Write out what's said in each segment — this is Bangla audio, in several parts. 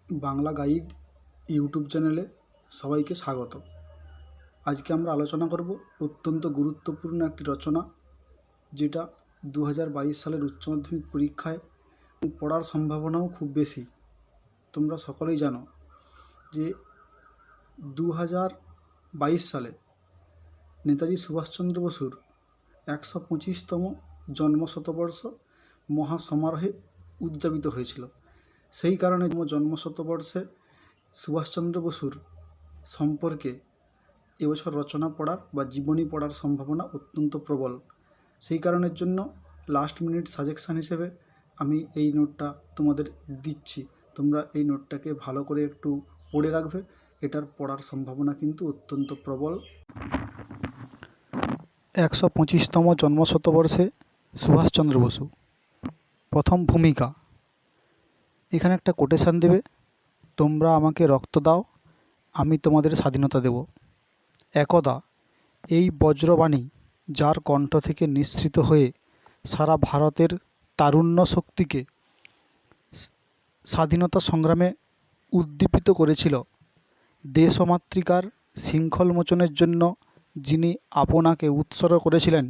বাংলা গাইড ইউটিউব চ্যানেলে সবাইকে স্বাগত। আজকে আমরা আলোচনা করব অত্যন্ত গুরুত্বপূর্ণ একটি রচনা, যেটা 2022 সালের উচ্চ মাধ্যমিক পরীক্ষায় পড়ার সম্ভাবনাও খুব বেশি। তোমরা সকলেই জানো যে 2022 সালে নেতাজি সুভাষচন্দ্র বসুর 125তম জন্মশতবর্ষ মহাসমারোহে উদযাপিত হয়েছিল। সেই কারণে জন্মশতবর্ষে সুভাষচন্দ্র বসুর সম্পর্কে এবছর রচনা পড়ার বা জীবনী পড়ার সম্ভাবনা অত্যন্ত প্রবল। সেই কারণের জন্য লাস্ট মিনিট সাজেশান হিসেবে আমি এই নোটটা তোমাদের দিচ্ছি। তোমরা এই নোটটাকে ভালো করে একটু পড়ে রাখবে, এটার পড়ার সম্ভাবনা কিন্তু অত্যন্ত প্রবল। 125তম জন্মশতবর্ষে সুভাষচন্দ্র বসু। প্রথম ভূমিকা, এখানে একটা কোটেশান দেবে, তোমরা আমাকে রক্ত দাও, আমি তোমাদের স্বাধীনতা দেব। একদা এই বজ্রবাণী যার কণ্ঠ থেকে নিঃসৃত হয়ে সারা ভারতের তারুণ্য শক্তিকে স্বাধীনতা সংগ্রামে উদ্দীপিত করেছিল। দেশমাতৃকার শৃঙ্খল মোচনের জন্য যিনি আপনাকে উৎসর্গ করেছিলেন,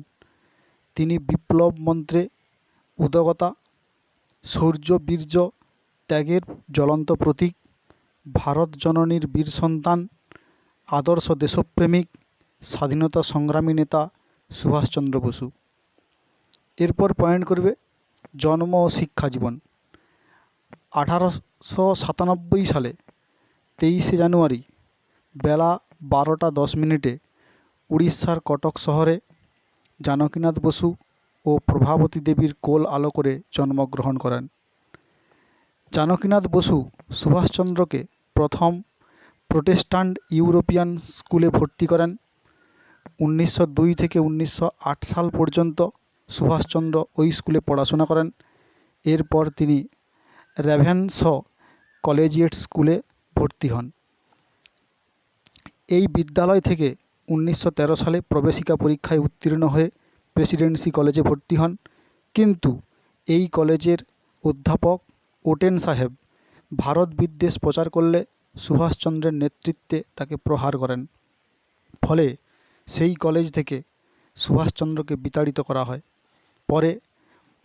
তিনি বিপ্লব মন্ত্রে উদ্যোগতা, শৌর্য, বীর্য, ত্যাগের জ্বলন্ত প্রতীক, ভারত জননীর বীর সন্তান, আদর্শ দেশপ্রেমিক, স্বাধীনতা সংগ্রামী নেতা সুভাষচন্দ্র বসু। এরপর পয়েন্ট করবে জন্ম ও শিক্ষা জীবন। 1897 সালে 23শে জানুয়ারি বেলা 12টা 10 মিনিটে উড়িষ্যার কটক শহরে জানকীনাথ বসু ও প্রভাবতী দেবীর কোল আলো করে জন্মগ্রহণ করেন। জানকীনাথ বসু সুভাষচন্দ্রকে প্রথম প্রোটেস্ট্যান্ট ইউরোপিয়ান স্কুলে ভর্তি করেন। 1902 থেকে 1908 সাল পর্যন্ত সুভাষচন্দ্র ওই স্কুলে পড়াশোনা করেন। এরপর তিনি র্যাভেনশ কলেজিয়েট স্কুলে ভর্তি হন। এই বিদ্যালয় থেকে 1913 সালে প্রবেশিকা পরীক্ষায় উত্তীর্ণ হয়ে প্রেসিডেন্সি কলেজে ভর্তি হন। কিন্তু এই কলেজের অধ্যাপক ওটেন সাহেব ভারত বিদ্বেষ প্রচার করলে সুভাষচন্দ্রের নেতৃত্বে তাকে প্রহার করেন। ফলে সেই কলেজ থেকে সুভাষচন্দ্রকে বিতাড়িত করা হয়। পরে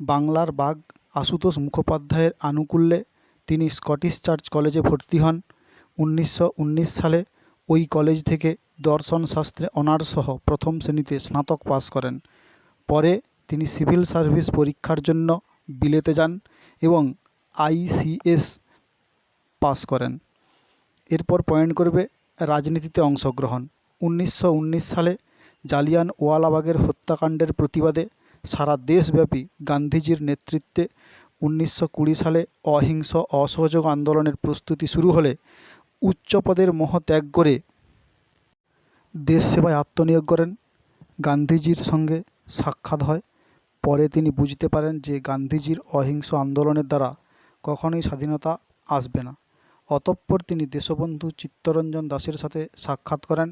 বাংলার বাঘ আশুতোষ মুখোপাধ্যায়ের আনুকূল্যে তিনি স্কটিশ চার্চ কলেজে ভর্তি হন। 1919 সালে ওই কলেজ থেকে দর্শন শাস্ত্রে অনার্স সহ প্রথম শ্রেণীতে স্নাতক পাস করেন। পরে তিনি সিভিল সার্ভিস পরীক্ষার জন্য বিলেতে যান এবং ICS পাস করেন। এরপর পয়েন্ট করবে রাজনীতিতে অংশগ্রহণ। 1919 সালে জালিয়ানওয়ালাবাগের হত্যাকাণ্ডের প্রতিবাদে সারা দেশব্যাপী গান্ধীজির নেতৃত্বে 1920 সালে অহিংস অসহযোগ আন্দোলনের প্রস্তুতি শুরু হলে উচ্চ পদের মোহ ত্যাগ করে দেশ সেবায় আত্মনিয়োগ করেন। গান্ধীজির সঙ্গে সাক্ষাৎ হয়। পরে তিনি বুঝতে পারেন যে গান্ধীজির অহিংস আন্দোলনের দ্বারা কখনোই স্বাধীনতা আসবে না। অতঃপর তিনি দেশবন্ধু চিত্তরঞ্জন দাসের সাথে সাক্ষাৎ করেন।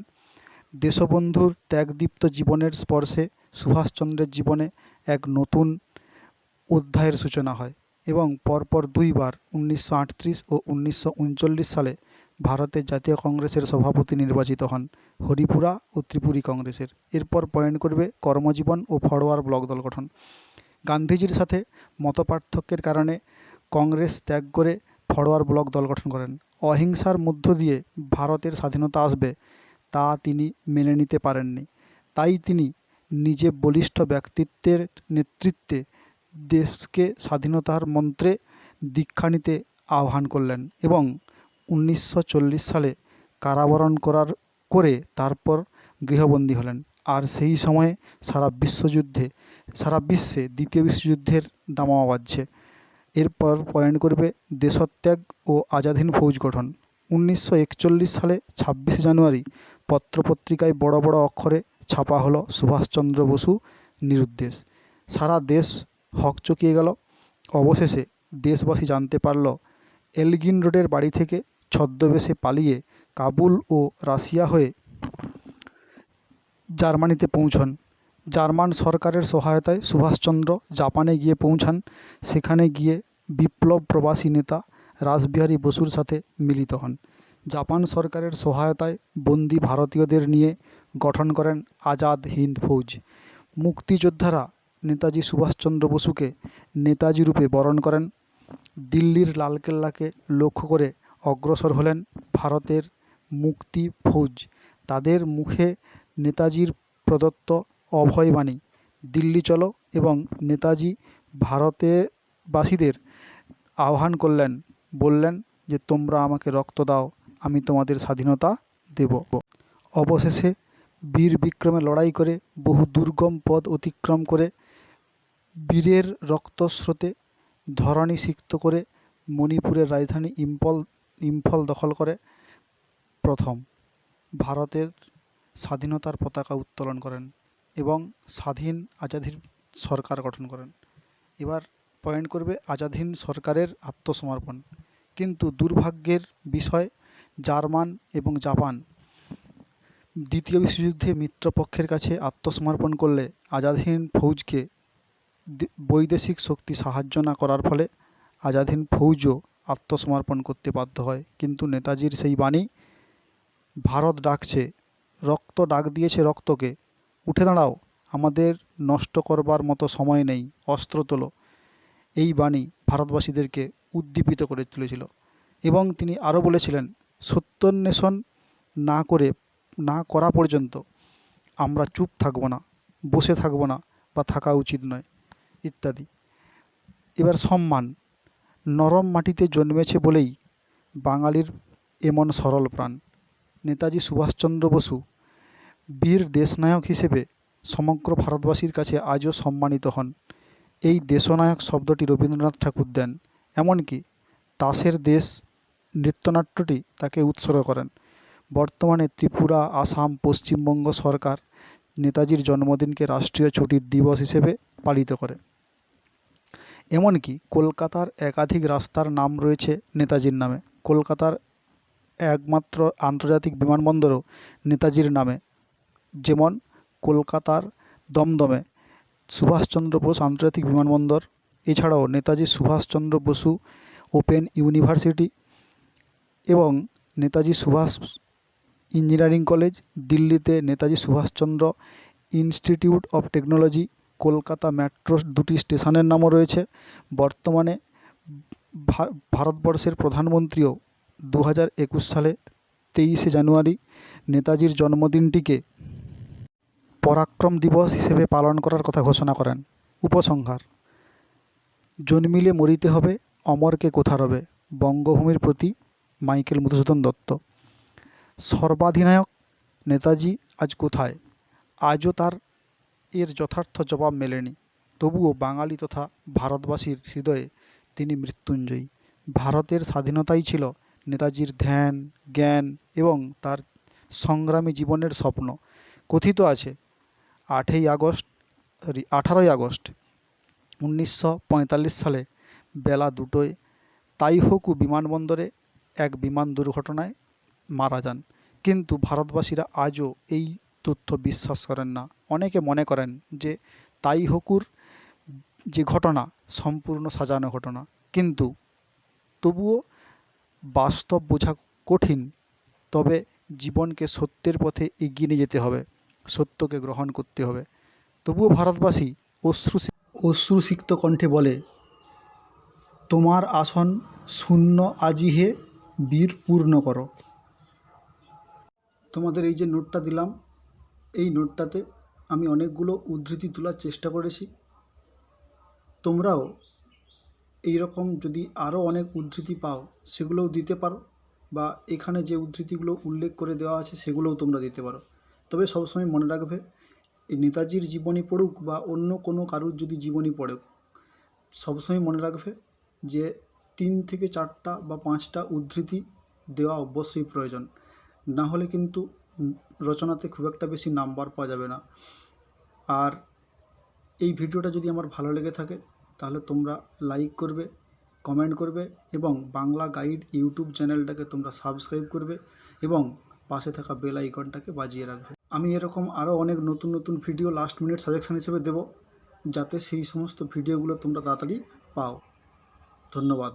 দেশবন্ধুর ত্যাগদীপ্ত জীবনের স্পর্শে সুভাষচন্দ্রের জীবনে এক নতুন অধ্যায়ের সূচনা হয় এবং পরপর দুইবার 1938 ও 1939 সালে ভারতের জাতীয় কংগ্রেসের সভাপতি নির্বাচিত হন, হরিপুরা ও ত্রিপুরী কংগ্রেসের। এরপর পয়েন্ট করবে কর্মজীবন ও ফরওয়ার্ড ব্লক দল গঠন। গান্ধীজির সাথে মতপার্থক্যের কারণে কংগ্রেস ত্যাগ করে ফরওয়ার্ড ব্লক দল গঠন করেন। অহিংসার মধ্য দিয়ে ভারতের স্বাধীনতা আসবে তা তিনি মেনে নিতে পারেননি। তাই তিনি নিজে বলিষ্ঠ ব্যক্তিত্বের নেতৃত্বে দেশকে স্বাধীনতার মন্ত্রে দীক্ষা নিতে আহ্বান করলেন এবং 1940 সালে কারাবরণ করে তারপর গৃহবন্দী হলেন। আর সেই সময়ে সারা বিশ্বে দ্বিতীয় বিশ্বযুদ্ধের দামামা বাজছে। এরপর পয়েন্ট করবে দেশত্যাগ ও আজাদহিন্দ ফৌজ গঠন। 1941 সালে 26শে জানুয়ারি পত্রপত্রিকায় বড় বড় অক্ষরে ছাপা হলো সুভাষচন্দ্র বসু নিরুদ্দেশ। সারা দেশ হকচকিয়ে গেল। অবশেষে দেশবাসী জানতে পারল এলগিন রোডের বাড়ি থেকে ছদ্মবেশে পালিয়ে কাবুল ও রাশিয়া হয়ে জার্মানিতে পৌঁছন। জার্মান সরকারের সহায়তায় সুভাষচন্দ্র জাপানে গিয়ে পৌঁছান। সেখানে গিয়ে বিপ্লব প্রবাসী নেতা রাসবিহারী বসুর সাথে মিলিত হন। জাপান সরকারের সহায়তায় বন্দী ভারতীয়দের নিয়ে গঠন করেন আজাদ হিন্দ ফৌজ। মুক্তিযোদ্ধারা নেতাজি সুভাষচন্দ্র বসুকে নেতাজি রূপে বরণ করেন। দিল্লির লালকেল্লাকে লক্ষ্য করে অগ্রসর হলেন ভারতের মুক্তি ফৌজ। তাদের মুখে নেতাজির প্রদত্ত অভয়বাণী, দিল্লি চলো, এবং নেতাজি ভারতবাসীদের আহ্বান করলেন, বললেন যে তোমরা আমাকে রক্ত দাও, আমি তোমাদের স্বাধীনতা দেব। অবশেষে বীর বিক্রমে লড়াই করে বহু দুর্গম পথ অতিক্রম করে বীরের রক্তস্রোতে ধরণী সিক্ত করে মণিপুরের রাজধানী ইম্ফল দখল করে প্রথম ভারতের স্বাধীনতার পতাকা উত্তোলন করেন এবং স্বাধীন আজাদ হিন্দ সরকার গঠন করেন। এবার পয়েন্ট করবে আজাদ হিন্দ সরকারের আত্মসমর্পণ। কিন্তু দুর্ভাগ্যের বিষয়, জার্মান এবং জাপান দ্বিতীয় বিশ্বযুদ্ধে মিত্রপক্ষের কাছে আত্মসমর্পণ করলে আজাদ হিন্দ ফৌজকে বৈদেশিক শক্তি সাহায্য না করার ফলে আজাদ হিন্দ ফৌজও আত্মসমর্পণ করতে বাধ্য হয়। কিন্তু নেতাজির সেই বাণী, ভারত ডাকছে, রক্ত ডাক দিয়েছে রক্তকে, উঠে দাঁড়াও, আমাদের নষ্ট করবার মতো সময় নেই, অস্ত্র তোলো, এই বাণী ভারতবাসীদেরকে উদ্দীপিত করে তুলেছিল। এবং তিনি আরও বলেছিলেন, সত্যান্বেষণ না করা পর্যন্ত আমরা চুপ থাকব না, বসে থাকব না, বা থাকা উচিত নয়, ইত্যাদি। এবার সম্মান, নরম মাটিতে জন্মেছে বলেই বাঙালির এমন সরল প্রাণ। নেতাজি সুভাষচন্দ্র বসু বীর দেশনায়ক হিসেবে সমগ্র ভারতবাসীর কাছে আজও সম্মানিত হন। এই দেশনায়ক শব্দটি রবীন্দ্রনাথ ঠাকুর দেন। এমনকি তাসের দেশ নৃত্যনাট্যটি তাকে উৎসর্গ করেন। বর্তমানে ত্রিপুরা, আসাম, পশ্চিমবঙ্গ সরকার নেতাজির জন্মদিনকে রাষ্ট্রীয় ছুটির দিবস হিসেবে পালিত করে। এমনকি কলকাতার একাধিক রাস্তার নাম রয়েছে নেতাজির নামে। কলকাতার একমাত্র আন্তর্জাতিক বিমানবন্দরও নেতাজির নামে, যেমন কলকাতার দমদমে সুভাষচন্দ্র বোস আন্তর্জাতিক বিমানবন্দর, এছাড়াও নেতাজি সুভাষচন্দ্র বসু ওপেন ইউনিভার্সিটি এবং নেতাজি সুভাষ ইঞ্জিনিয়ারিং কলেজ, দিল্লিতে Netaji Subhashchandra institute of technology, Kolkata metro দুটি স্টেশনের নামও রয়েছে। বর্তমানে ভারতবর্ষের প্রধানমন্ত্রীও 2021 সালে 23শে জানুয়ারি নেতাজির জন্মদিনটিকে পরাক্রম দিবস হিসেবে পালন করার কথা ঘোষণা করেন। উপসংহার, জন্মিলে মরিতে হবে, অমরকে কোথা রবে, বঙ্গভূমির প্রতি মাইকেল মধুসূদন দত্ত। সর্বাধিনায়ক নেতাজি আজ কোথায়? আজও তার এর যথার্থ জবাব মেলেনি। তবুও বাঙালি তথা ভারতবাসীর হৃদয়ে তিনি মৃত্যুঞ্জয়ী। ভারতের স্বাধীনতাই ছিল নেতাজির ধ্যান, জ্ঞান এবং তার সংগ্রামী জীবনের স্বপ্ন। কথিত আছে 18ই আগস্ট 1945 সালে বেলা 2টোয় তাইহোকু বিমানবন্দরে এক বিমান দুর্ঘটনায় মারা যান। কিন্তু ভারতবাসীরা আজও এই তথ্য বিশ্বাস করেন না। অনেকে মনে করেন যে তাইহোকুর যে ঘটনা সম্পূর্ণ সাজানো ঘটনা। কিন্তু তবুও বাস্তব বোঝা কঠিন। তবে জীবনকে সত্যের পথে এগিয়ে নিয়ে যেতে হবে, সত্যকে গ্রহণ করতে হবে। তবুও ভারতবাসী অশ্রুসিক্ত কণ্ঠে বলে, তোমার আসন শূন্য আজি হে বীর পূর্ণ করো। তোমাদের এই যে নোটটা দিলাম, এই নোটটাতে আমি অনেকগুলো উদ্ধৃতি তোলার চেষ্টা করেছি। তোমরাও এই রকম যদি আরও অনেক উদ্ধৃতি পাও সেগুলোও দিতে পারো, বা এখানে যে উদ্ধৃতিগুলো উল্লেখ করে দেওয়া আছে সেগুলোও তোমরা দিতে পারো। তবে সবসময় মনে রাখবে, এই নেতাজির জীবনী পড়ুক বা অন্য কোনো কারুর যদি জীবনী পড়ুক, সবসময় মনে রাখবে যে 3 থেকে 4টা বা 5টা উদ্ধৃতি দেওয়া অবশ্যই প্রয়োজন। না হলে কিন্তু রচনাতে খুব একটা বেশি নাম্বার পাওয়া যাবে না। আর এই ভিডিওটা যদি আমার ভালো লেগে থাকে তাহলে তোমরা লাইক করবে, কমেন্ট করবে এবং বাংলা গাইড ইউটিউব চ্যানেলটাকে তোমরা সাবস্ক্রাইব করবে এবং পাশে থাকা বেল আইকনটাকে বাজিয়ে রাখবে। আমি এরকম আরও অনেক নতুন নতুন ভিডিও লাস্ট মিনিট সাজেশন হিসেবে দেব, যাতে সেই সমস্ত ভিডিওগুলো তোমরা তাড়াতাড়ি পাও। ধন্যবাদ।